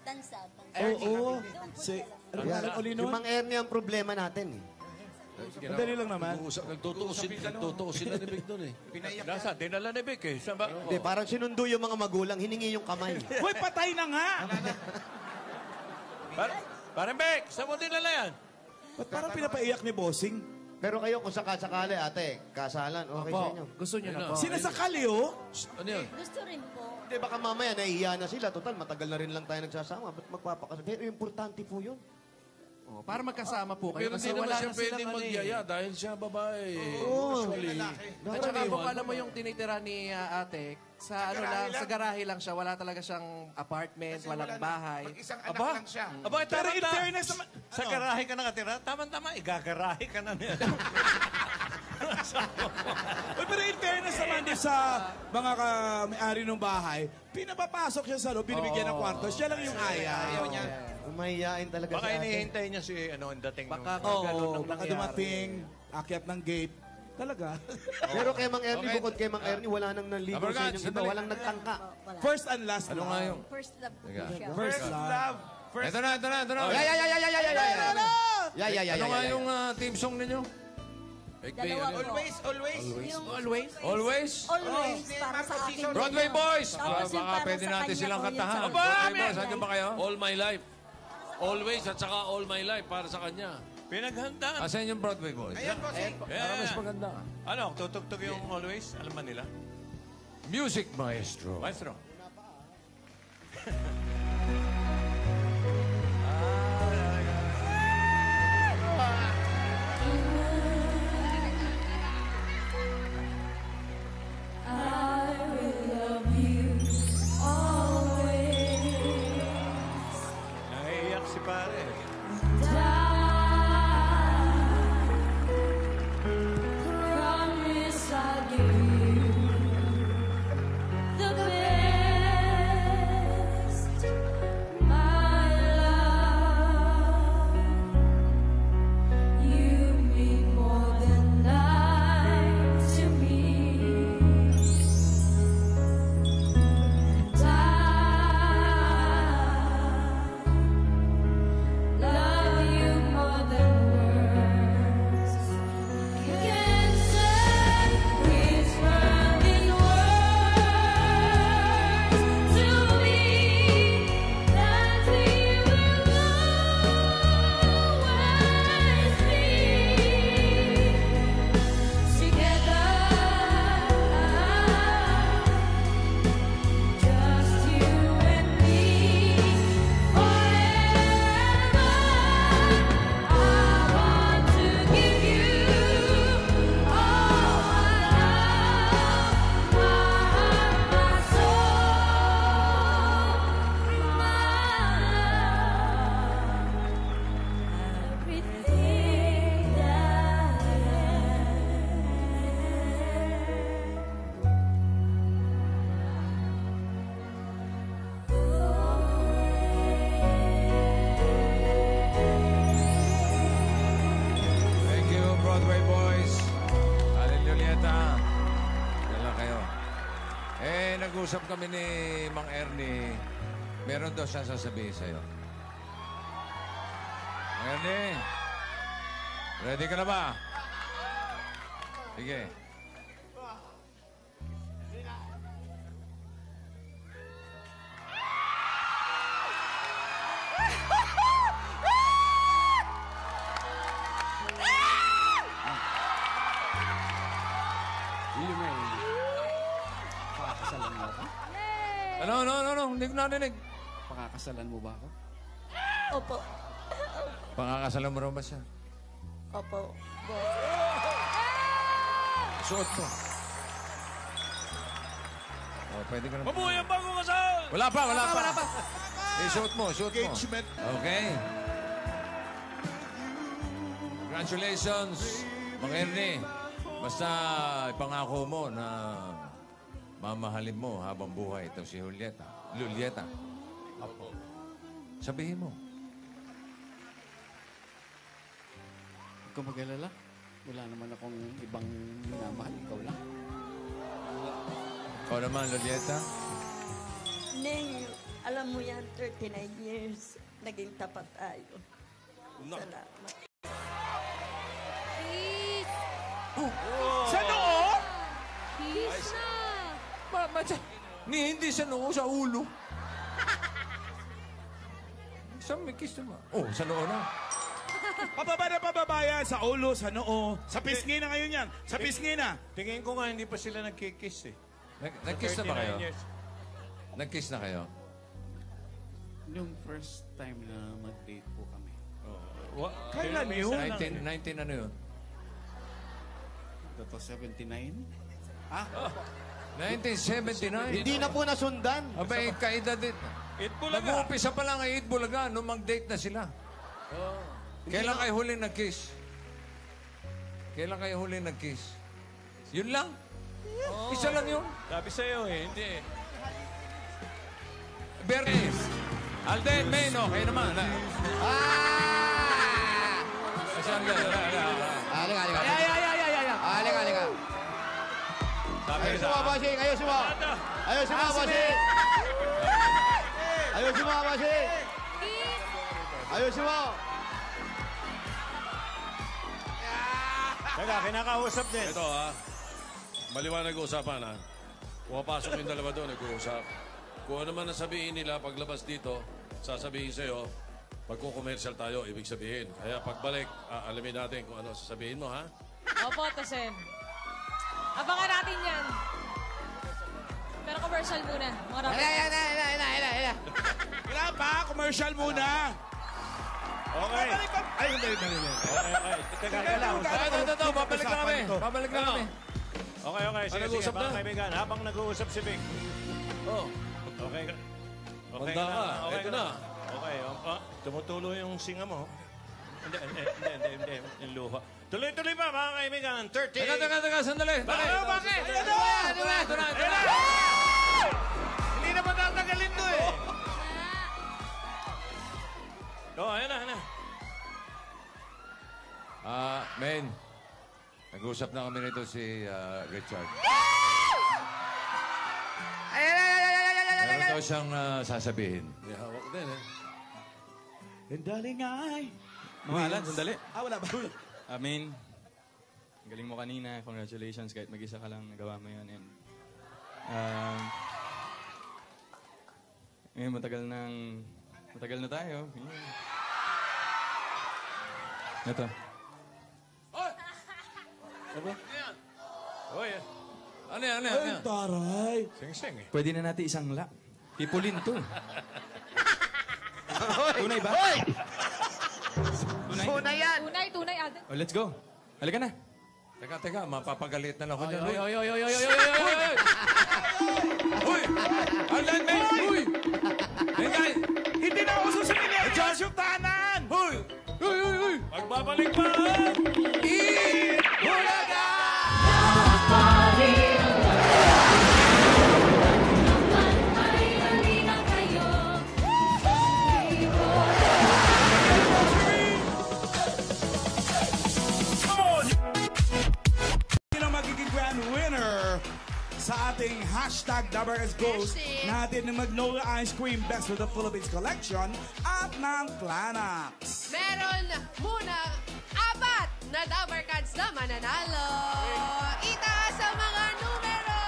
S11: Tansa.
S5: Oo. Si... Ano
S8: Yan. Si Mang Ernie ang problema natin eh.
S5: Madali lang naman.
S3: Nagtutuusin na ni Vic doon eh.
S1: Nasa, dinala ni Vic eh. Saan ba?
S8: Hindi, parang sinundo yung mga magulang, hiningi yung kamay.
S5: Hoy, patay na nga!
S1: Parang Vic, saan mo dinala yan?
S5: Ba't parang pinapaiyak ni Bossing?
S8: Pero kayo, kung sakasakali, ate, kasalan, okay sa inyo.
S4: Gusto niyo na po.
S5: Sinasakali, oh?
S3: Ano yun?
S11: Gusto rin po.
S8: Hindi, baka mamaya nahihiya na sila. Total, matagal na rin lang tayo nagsasama. Ba't magpapakasal? Pero importante po yun.
S4: Oh, para magkasama po kayo.
S3: Pero
S4: Kasi
S3: hindi naman
S4: wala
S3: siya
S4: na silang
S3: pwedeng magyaya dahil siya babae. Usually.
S4: At saka po, alam mo yung tinitira ni ate, sa garahe lang siya. Wala talaga siyang apartment, walang bahay.
S5: Mag-isang anak lang siya.
S1: Aba,
S5: Pero in fairness
S1: naman. Sa garahe ka nakatira? Tama-tama, igagarahe ka na niya.
S5: Pero in fairness naman din sa mga may-ari ng bahay, pinapapasok siya sa loob, binibigyan ng kwarto. Siya lang yung ayaw niya.
S8: Umahiyain talaga
S1: Baka
S8: si ate.
S1: hinihintay niya si ang dating
S4: Baka
S5: Oo, baka dumating, akyat ng gate. Talaga.
S8: Pero kay Mang Ernie, bukod kay Mang Ernie, wala nang naligo sa inyong iba. Walang nagtangka.
S5: First and last
S2: Ano nga yung...
S11: First love po siya.
S5: First love.
S2: Ito na. Ano nga yung team song ninyo?
S11: Dalawa po.
S4: Always?
S11: Always para sa akin.
S2: Broadway Boys!
S11: Tapos yung
S2: Baka
S11: para
S2: pwede
S11: sa
S2: natin
S11: kanya
S2: silang
S11: po yun
S2: kantahan.
S11: sa-
S2: Broadway Boys, andyan ba kayo?
S3: All My Life. Always at saka All My Life para sa kanya.
S1: Pinaghandaan.
S2: Asan yung Broadway Boys? Para mas maganda.
S1: Ano, tutugtog yung always? Alam ba nila?
S2: Music Maestro.
S1: Maestro. Naiiyak si pare.
S2: nag-usap kami ni Mang Ernie. Meron daw siya sasabihin sa'yo. Mang Ernie, ready ka na ba? Sige.
S10: Pakakasalan mo ako?
S2: Ano? Hindi ko narinig.
S10: Pakakasalan mo ba ako?
S11: Opo.
S2: Pangakasalan mo raw ba siya?
S11: Opo, boss.
S2: Suot mo. Oh, pwede ka na.
S3: Mabuhay ang bagong kasal!
S2: Wala pa. Suot mo.
S5: Engagement.
S2: Okay. Congratulations, Mang Ernie. Basta ipangako mo na mamahalin mo habang buhay ito si Julieta. Apo. Sabihin mo.
S10: Huwag ka mag-alala. Wala naman akong ibang minamahal. Ikaw lang.
S2: Ikaw naman, Julieta.
S11: Neng, alam mo yan, 39 years, naging tapat tayo. Salamat.
S9: Please!
S5: Sa noo?
S9: Kiss na!
S2: Hindi sa noo, sa ulo. Saan may kiss naman? Oh, sa noo na.
S5: Pababa yan. Sa ulo, sa noo. Sa pisngi na ngayon yan. Sa pisngi na.
S1: Tingin ko nga, hindi pa sila nagkikiss eh.
S2: Nag-kiss na ba kayo?
S1: 39 years.
S2: Nag-kiss na kayo?
S10: Yung first time na mag-date po kami.
S5: Kailan yun?
S2: 19 ano yun?
S10: Ito 79?
S2: 1979?
S8: Hindi na po nasundan.
S2: Abay, kaedad din. Nag-uumpisa pa lang ay Itbulaga nung mag-date na sila. Kailan kayo huling nag-kiss? Yun lang? Isa lang yun?
S1: Sabi sa'yo eh, hindi eh.
S2: Bernes. Alden, Main, okay naman.
S8: Halika. Ayos mo, bossing. Ayos mo, bossing.
S1: Teka, kinakausap din.
S3: Ito maliwanag usapan Pumapasok yung dalawa doon, nag-uusap. Kung ano man nasabihin nila paglabas dito, sasabihin sa'yo, pagko-commercial tayo, ibig sabihin. Kaya pagbalik, alamin natin kung ano sasabihin mo, ha?
S6: Opo, Tosem. Abangan natin yan. Pero commercial muna.
S5: Wala pa, commercial muna.
S1: Okay.
S5: Ay, hindi.
S1: Teka lang.
S2: Babalik na kami.
S1: Okay. Sige, mga kaibigan. Habang nag-uusap si Vic. Okay.
S3: Manda ka. Ito na.
S1: Okay. Tumutulo yung singa mo. Hindi. Yung luha. Tuloy-tuloy pa, mga kaibigan. 30.
S2: Teka, sandali.
S1: Bakit? Ito na. Hindi na matatagalin to eh. Ayan na.
S2: Men, nag-usap na kami nito si Richard. Meron daw siyang sasabihin.
S3: May hawak din
S5: And darling ay...
S13: Mga Alan, sandali.
S5: Wala ba?
S13: Amin. Ang galing mo kanina. Congratulations. Kahit mag-isa ka lang, nagawa mo yun. And, ngayon, matagal na tayo. Ito.
S3: Ano?
S1: Oy.
S2: Ano yan?
S5: Ay, taray.
S1: Sing-sing eh.
S13: Pwede na natin isang lap. Pipulin to. Tunay ba?
S8: Hoy!
S13: Tunay yan.
S6: Tunay, Aden.
S13: Oh, let's go. Halika na.
S2: Teka, mapapagalit na lang ako dyan.
S13: Oy.
S2: Uy! Alden, men! Uy!
S5: Hindi na ako susumili. Diyos yung tahanan.
S2: Uy!
S3: Magbabalik pa!
S2: Itbulaga!
S5: Sino magiging grand winner sa ating hashtag Dabarcats Goals natin ng Magnolia Ice Cream Best of the Philippines Collection at ng Planax.
S15: Meron muna 4 na Dabarcats na mananalo. Itaas ang mga numero!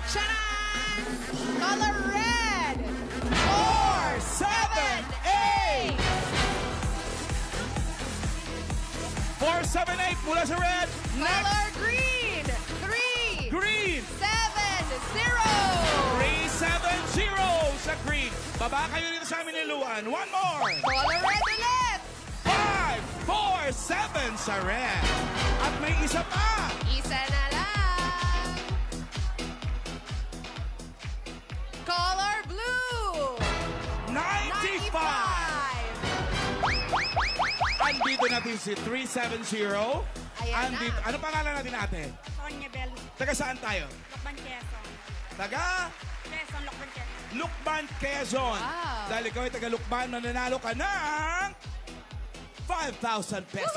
S15: Charan! Color red! 4, 7, 8!
S5: 478 mula sa red.
S15: Color green! 3,
S5: Green.
S15: 7, 0!
S5: 370 sa green. Baba kayo dito sa amin niluan. One more.
S15: Color red ulit!
S5: 5, 4, 7 sa red. At may isa pa.
S15: Isa na lang. Color blue!
S5: 95. Andito natin si 370.
S15: Ayan na.
S5: Andito. Ano pangalan natin, ate?
S16: Sonia Bell.
S5: Taga saan tayo?
S16: Lokban, Quezon.
S5: Taga?
S16: Quezon, Lokban, Quezon.
S5: Lukban, Quezon.
S16: Wow.
S5: Dahil ikaw ay taga Lukban, mananalo ka ng 5,000 pesos.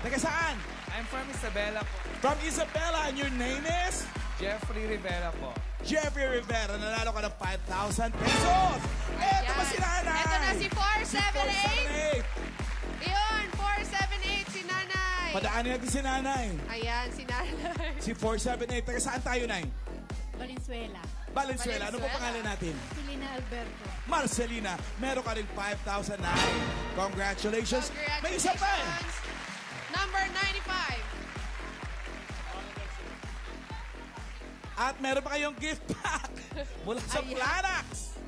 S5: Taga saan?
S23: I'm from Isabela po.
S5: From Isabela, and your name is?
S23: Jeffrey Rivera po.
S5: Jeffrey Rivera, nanalo ka ng 5,000 pesos. Eto ba si nanay?
S15: Eto na si 478. Iyon, 478 si nanay.
S5: Padaanin natin si nanay.
S15: Ayan, si nanay.
S5: Si 478. Taga saan tayo, nay?
S16: Valenzuela.
S5: Valenzuela. Ano po pangalan natin?
S16: Marcelina Alberto.
S5: Marcelina. Meron ka rin 5,000, nay. Congratulations. May isa pa eh.
S15: Number 95.
S5: At meron pa kayong gift pack mula sa
S15: Ayan.
S5: Planax.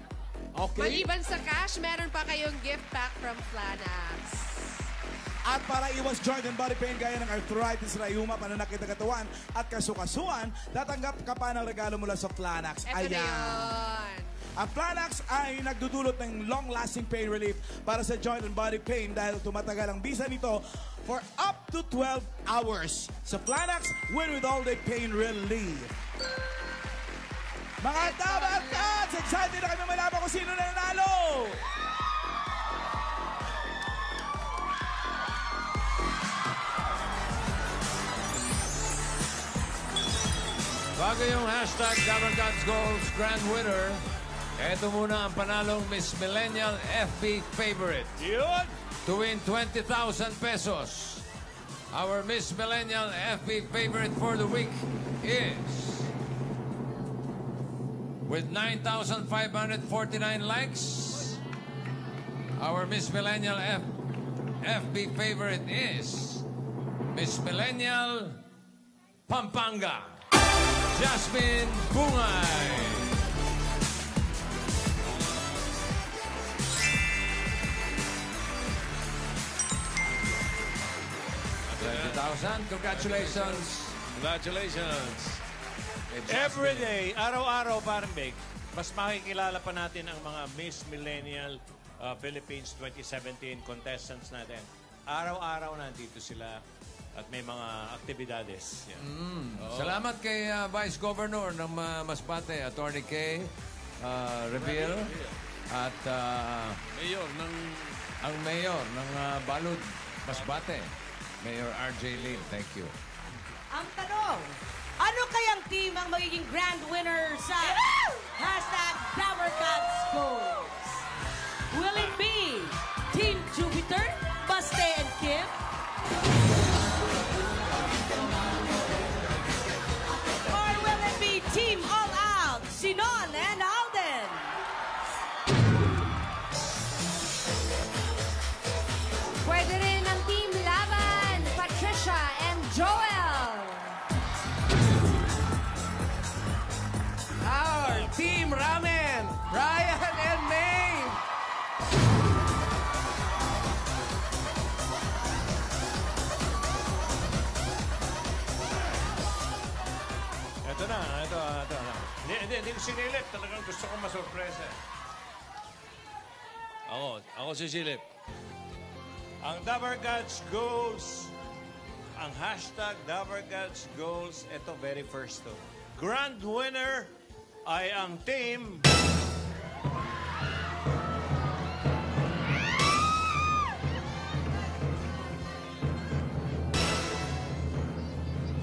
S5: Okay.
S15: Maliban sa cash, meron pa kayong gift pack from Planax.
S5: At para iwas joint and body pain gaya ng arthritis, rayuma, pananakit ng katawan at kasukasuan, tatanggap ka pa ng regalo mula sa Planax.
S15: Ito na yun.
S5: Ang Planax ay nagdudulot ng long-lasting pain relief para sa joint and body pain dahil tumatagal ang bisa nito for up to 12 hours. Sa Planax, win with all-day pain relief. Mga Dabarcats, excited na kami malaman kung sino na nanalo!
S2: Bago yung hashtag Dabarcats Goals Grand Winner, eto muna ang panalong Miss Millennial FB Favorite.
S1: Yun!
S2: To win 20,000 pesos. Our Miss Millennial FB Favorite for the week is, with 9,549 likes, our Miss Millennial FB Favorite is Miss Millennial Pampanga, Jasmine Bungay. 20,000. Congratulations.
S3: Congratulations.
S1: Every day, araw-araw, parang Big, mas makikilala pa natin ang mga Miss Millennial Philippines 2017 contestants natin. Araw-araw nandito sila at may mga aktibidades. Yan.
S2: Salamat kay Vice Governor ng Masbate, Attorney K. Reveal. At
S3: Mayor ng...
S2: ang Mayor ng Balud, Masbate. Mayor RJ Lim. Thank you.
S24: Ang tanong, ano kayang team ang magiging grand winner sa hashtag Dabarcats Goals? Will it be Team Jupiter, Baste and Kim? Or will it be Team All Out, Sinon and Alden?
S20: Pwede rin ang Team Laban, Patricia and Joel.
S4: Our Team Ramen, Brian and May.
S1: Ito na. Hindi ko sinilip. Talagang gusto kong masurpresa.
S3: Ako si Silip.
S1: Ang Dabarcats Goals, ang hashtag Dabarcats Goals, ito very first to. Grand winner ay ang team...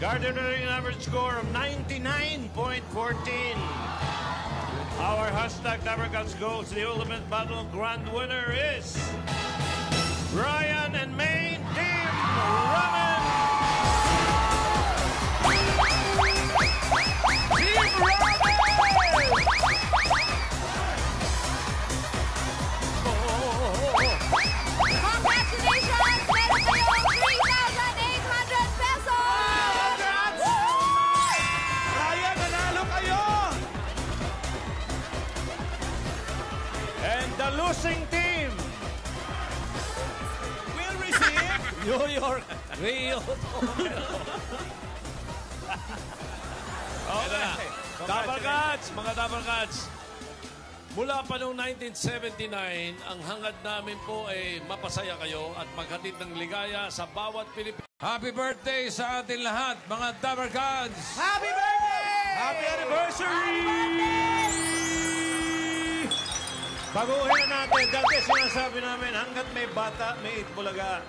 S1: garnering an average score of 99.14. Our hashtag Dabarcats Goals, the ultimate battle grand winner is Ryan and Maine Team Ramen! Team Ramen!
S9: Congratulations! Meron kayong 3,800 pesos!
S5: Ryan, nanalo kayo!
S1: And the losing team
S5: will receive
S3: New York Rio. Okay. Dabarcats, mga Dabarcats. Mula pa noong 1979, ang hangad namin po ay mapasaya kayo at maghatid ng ligaya sa bawat Pilipino.
S2: Happy birthday sa atin lahat, mga Dabarcats!
S4: Happy birthday!
S5: Happy anniversary!
S1: Baguhin na natin. Dati sinasabi namin, hanggat may bata, may Itbulaga.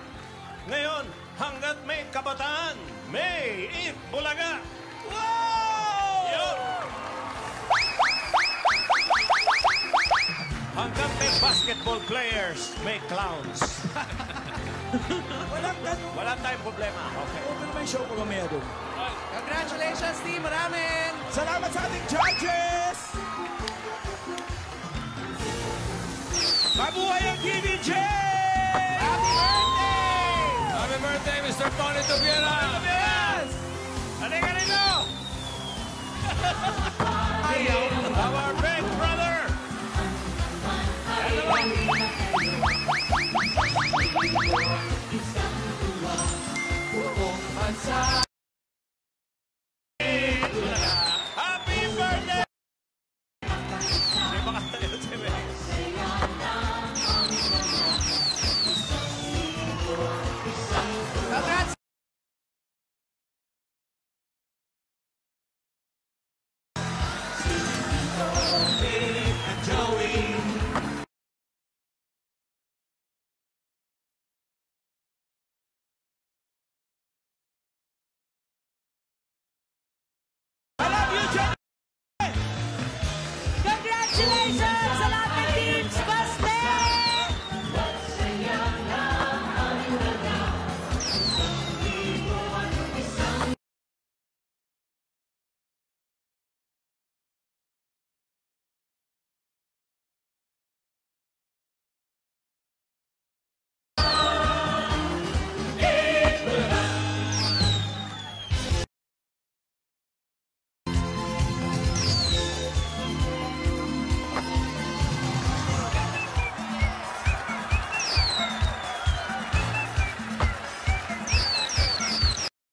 S1: Ngayon, hanggat may kabataan, may Itbulaga. Wow! Yun! Hanggat may basketball players, may clowns. Wala tayong problema. Okay.
S5: Open naman yung show ko mamaya doon.
S4: Congratulations, team! Maraming!
S5: Salamat sa ating judges! Mabuhay ang TVJ!
S4: Happy birthday!
S2: Happy birthday, Mr. Tony Tubiera!
S1: Yes! Halika rito! Our